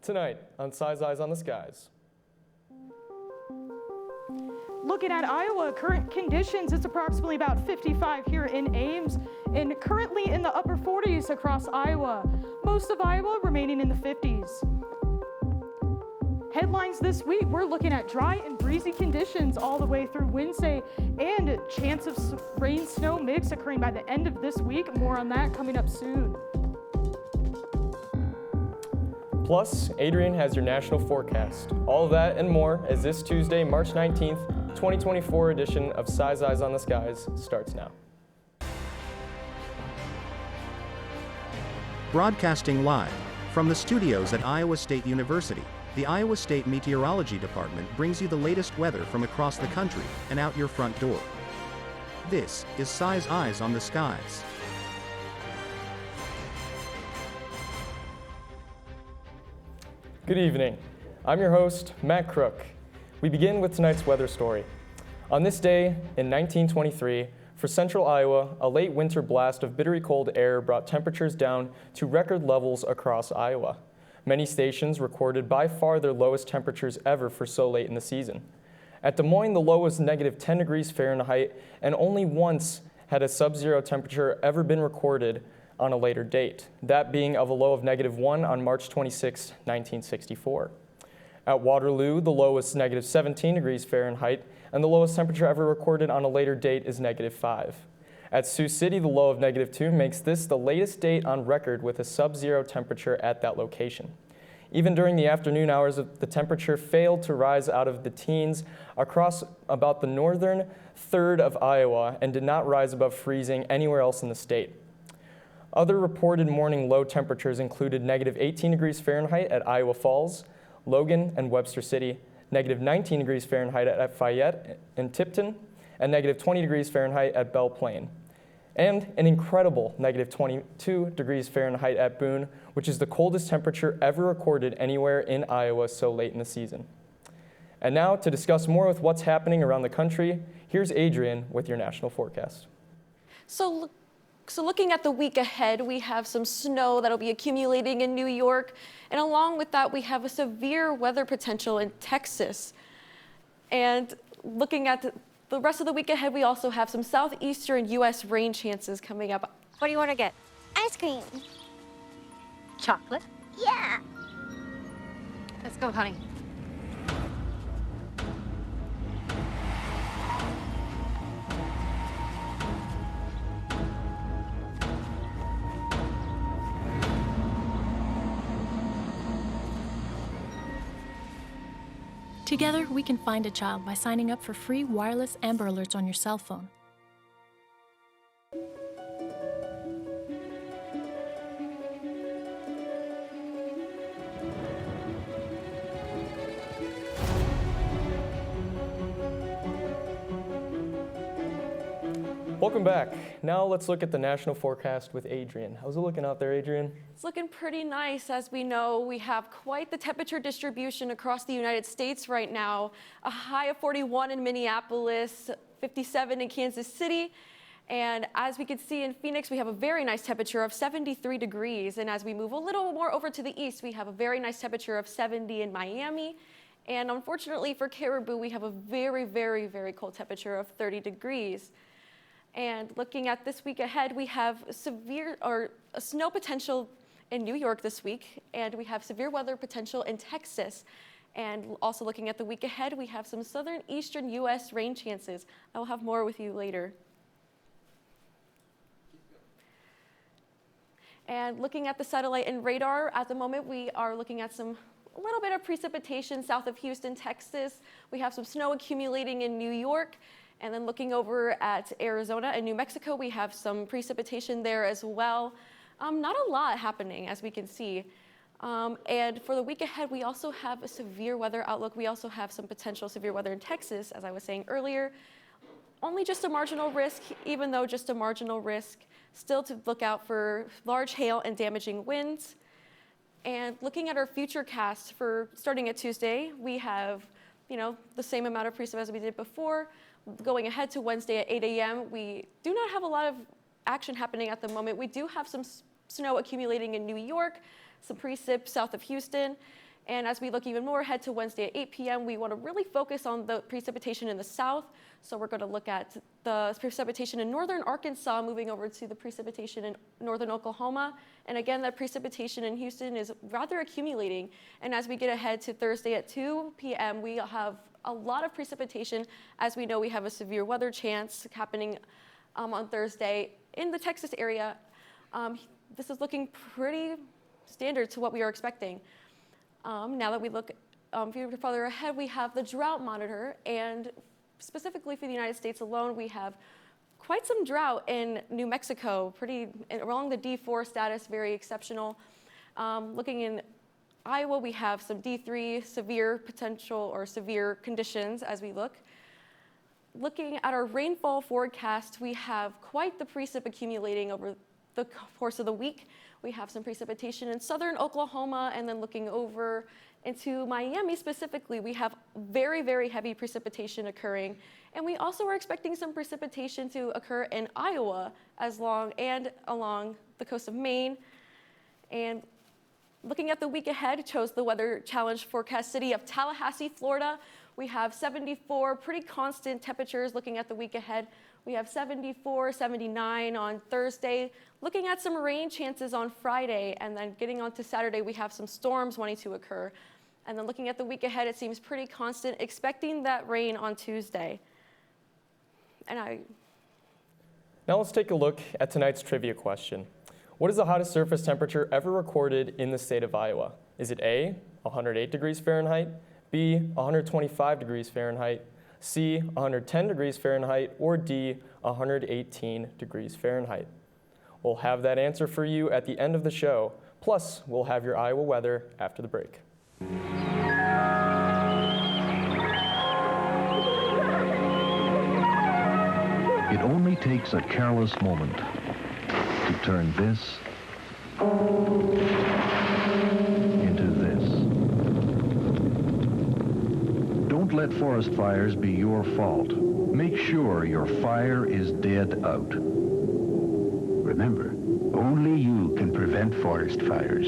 Tonight on Size Eyes on the Skies. Looking at Iowa, current conditions, it's approximately about 55 here in Ames and currently in the upper 40s across Iowa. Most of Iowa remaining in the 50s. Headlines this week, we're looking at dry and breezy conditions all the way through Wednesday and a chance of rain-snow mix occurring by the end of this week. More on that coming up soon. Plus, Adriane has your national forecast. All of that and more as this Tuesday, March 19th, 2024 edition of Size Eyes on the Skies starts now. Broadcasting live from the studios at Iowa State University, the Iowa State Meteorology Department brings you the latest weather from across the country and out your front door. This is Size Eyes on the Skies. Good evening. I'm your host, Matt Crook. We begin with tonight's weather story. On this day in 1923, for central Iowa, a late winter blast of bitterly cold air brought temperatures down to record levels across Iowa. Many stations recorded by far their lowest temperatures ever for so late in the season. At Des Moines, the low was negative 10 degrees Fahrenheit, and only once had a sub-zero temperature ever been recorded on a later date, that being of a low of -1 on March 26, 1964. At Waterloo, the low was negative 17 degrees Fahrenheit, and the lowest temperature ever recorded on a later date is -5. At Sioux City, the low of -2 makes this the latest date on record with a sub-zero temperature at that location. Even during the afternoon hours, the temperature failed to rise out of the teens across about the northern third of Iowa and did not rise above freezing anywhere else in the state. Other reported morning low temperatures included -18 degrees Fahrenheit at Iowa Falls, Logan, and Webster City, -19 degrees Fahrenheit at Fayette and Tipton, and -20 degrees Fahrenheit at Belle Plaine, and an incredible -22 degrees Fahrenheit at Boone, which is the coldest temperature ever recorded anywhere in Iowa so late in the season. And now, to discuss more with what's happening around the country, here's Adriane with your national forecast. So looking at the week ahead, we have some snow that'll be accumulating in New York, and along with that, we have a severe weather potential in Texas. And looking at the rest of the week ahead, we also have some southeastern U.S. rain chances coming up. What do you want to get? Ice cream. Chocolate? Yeah. Let's go, honey. Together, we can find a child by signing up for free wireless Amber Alerts on your cell phone. Welcome back. Now let's look at the national forecast with Adriane. How's it looking out there, Adriane? It's looking pretty nice. As we know, we have quite the temperature distribution across the United States right now. A high of 41 in Minneapolis, 57 in Kansas City. And as we can see in Phoenix, we have a very nice temperature of 73 degrees. And as we move a little more over to the east, we have a very nice temperature of 70 in Miami. And unfortunately for Caribou, we have a very, very, very cold temperature of 30 degrees. And looking at this week ahead, we have a snow potential in New York this week, and we have severe weather potential in Texas. And also looking at the week ahead, we have some southern eastern U.S. rain chances. I will have more with you later. And looking at the satellite and radar, at the moment we are looking at a little bit of precipitation south of Houston, Texas. We have some snow accumulating in New York. And then looking over at Arizona and New Mexico, we have some precipitation there as well. Not a lot happening, as we can see. And for the week ahead, we also have a severe weather outlook. We also have some potential severe weather in Texas, as I was saying earlier. Only just a marginal risk, even though just a marginal risk. Still to look out for large hail and damaging winds. And looking at our future cast for starting at Tuesday, we have, the same amount of precip as we did before. Going ahead to Wednesday at 8 a.m., we do not have a lot of action happening at the moment. We do have some snow accumulating in New York, some precip south of Houston, And as we look even more ahead to Wednesday at 8 p.m., we want to really focus on the precipitation in the south. So we're going to look at the precipitation in northern Arkansas, moving over to the precipitation in northern Oklahoma. And again, that precipitation in Houston is rather accumulating. And as we get ahead to Thursday at 2 p.m., we have a lot of precipitation. As we know, we have a severe weather chance happening on Thursday in the Texas area. This is looking pretty standard to what we are expecting. Now that we look further ahead, we have the drought monitor, and specifically for the United States alone, we have quite some drought in New Mexico, along the D4 status, very exceptional. Looking in Iowa, we have some D3 severe potential or severe conditions as we look. Looking at our rainfall forecast, we have quite the precip accumulating over the course of the week. We have some precipitation in southern Oklahoma, and then looking over into Miami specifically, we have very, very heavy precipitation occurring. And we also are expecting some precipitation to occur in Iowa along the coast of Maine. And looking at the week ahead, chose the weather challenge forecast city of Tallahassee, Florida. We have 74 pretty constant temperatures looking at the week ahead. We have 74, 79 on Thursday, looking at some rain chances on Friday, and then getting on to Saturday, we have some storms wanting to occur. And then looking at the week ahead, it seems pretty constant, expecting that rain on Tuesday. Now let's take a look at tonight's trivia question. What is the hottest surface temperature ever recorded in the state of Iowa? Is it A, 108 degrees Fahrenheit, B, 125 degrees Fahrenheit, C, 110 degrees Fahrenheit, or D, 118 degrees Fahrenheit? We'll have that answer for you at the end of the show. Plus, we'll have your Iowa weather after the break. It only takes a careless moment to turn this into this. Don't let forest fires be your fault. Make sure your fire is dead out. Remember, only you can prevent forest fires.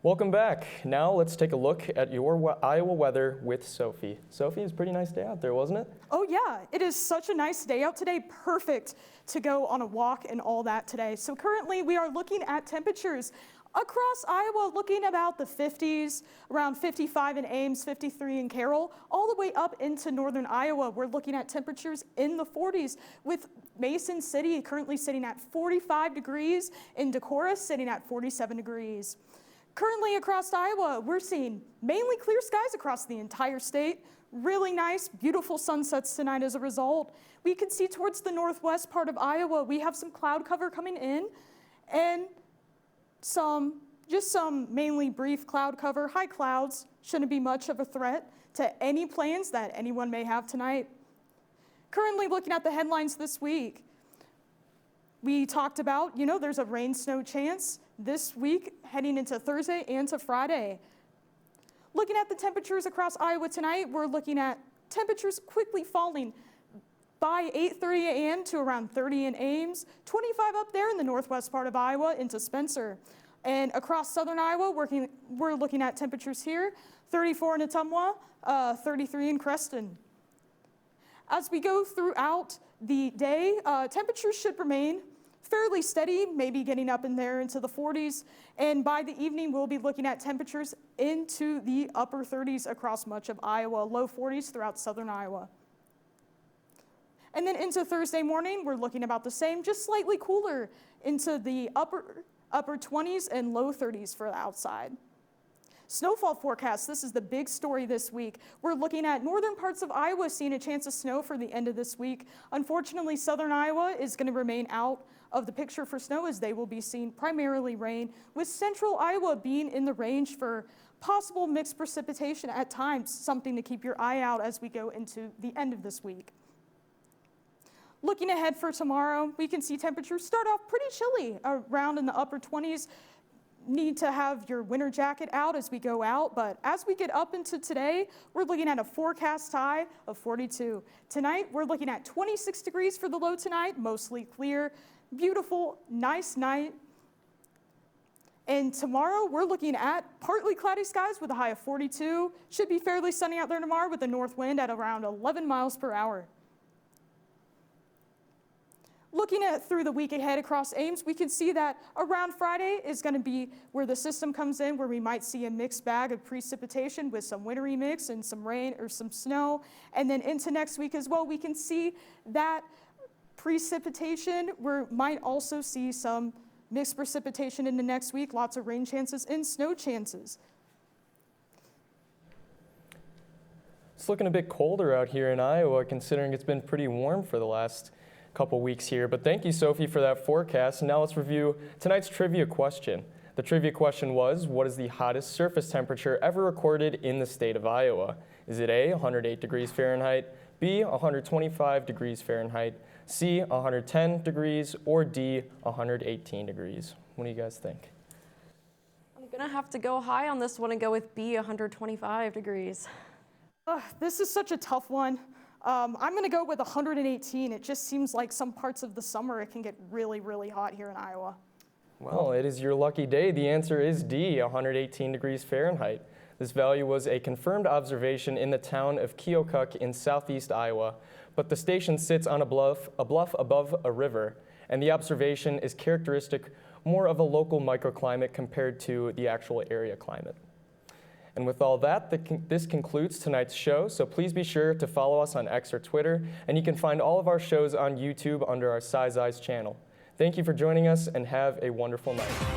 Welcome back. Now let's take a look at your Iowa weather with Sophie. Sophie, it's a pretty nice day out there, wasn't it? Oh yeah, it is such a nice day out today. Perfect to go on a walk and all that today. So currently we are looking at temperatures across Iowa, looking about the 50s, around 55 in Ames, 53 in Carroll, all the way up into northern Iowa. We're looking at temperatures in the 40s, with Mason City currently sitting at 45 degrees, and Decorah sitting at 47 degrees. Currently across Iowa, we're seeing mainly clear skies across the entire state. Really nice, beautiful sunsets tonight as a result. We can see towards the northwest part of Iowa, we have some cloud cover coming in, and just some mainly brief cloud cover. High clouds shouldn't be much of a threat to any plans that anyone may have tonight. Currently looking at the headlines this week, we talked about, there's a rain snow chance this week heading into Thursday and to Friday. Looking at the temperatures across Iowa tonight, we're looking at temperatures quickly falling by 8:30 a.m. to around 30 in Ames, 25 up there in the northwest part of Iowa into Spencer. And across southern Iowa, we're looking at temperatures here, 34 in Ottumwa, 33 in Creston. As we go throughout the day, temperatures should remain fairly steady, maybe getting up in there into the 40s. And by the evening, we'll be looking at temperatures into the upper 30s across much of Iowa, low 40s throughout southern Iowa. And then into Thursday morning, we're looking about the same, just slightly cooler into the upper 20s and low 30s for the outside. Snowfall forecast, this is the big story this week. We're looking at northern parts of Iowa seeing a chance of snow for the end of this week. Unfortunately, southern Iowa is going to remain out of the picture for snow, as they will be seeing primarily rain, with central Iowa being in the range for possible mixed precipitation at times, something to keep your eye out as we go into the end of this week. Looking ahead for tomorrow, we can see temperatures start off pretty chilly, around in the upper 20s. Need to have your winter jacket out as we go out, but as we get up into today, we're looking at a forecast high of 42. Tonight, we're looking at 26 degrees for the low tonight, mostly clear, beautiful, nice night. And tomorrow, we're looking at partly cloudy skies with a high of 42. Should be fairly sunny out there tomorrow with a north wind at around 11 miles per hour. Looking at through the week ahead across Ames, we can see that around Friday is going to be where the system comes in, where we might see a mixed bag of precipitation with some wintry mix and some rain or some snow. And then into next week as well, we can see that precipitation. We might also see some mixed precipitation into next week, lots of rain chances and snow chances. It's looking a bit colder out here in Iowa, considering it's been pretty warm for the last couple weeks here. But thank you, Sophie, for that forecast. And now let's review tonight's trivia question. The trivia question was, what is the hottest surface temperature ever recorded in the state of Iowa? Is it A, 108 degrees Fahrenheit, B, 125 degrees Fahrenheit, C, 110 degrees, or D, 118 degrees? What do you guys think? I'm gonna have to go high on this one and go with B, 125 degrees. This is such a tough one. I'm going to go with 118. It just seems like some parts of the summer it can get really, really hot here in Iowa. Well, it is your lucky day. The answer is D, 118 degrees Fahrenheit. This value was a confirmed observation in the town of Keokuk in southeast Iowa, but the station sits on a bluff above a river, and the observation is characteristic more of a local microclimate compared to the actual area climate. And with all that, this concludes tonight's show, so please be sure to follow us on X or Twitter, and you can find all of our shows on YouTube under our Size Eyes channel. Thank you for joining us, and have a wonderful night.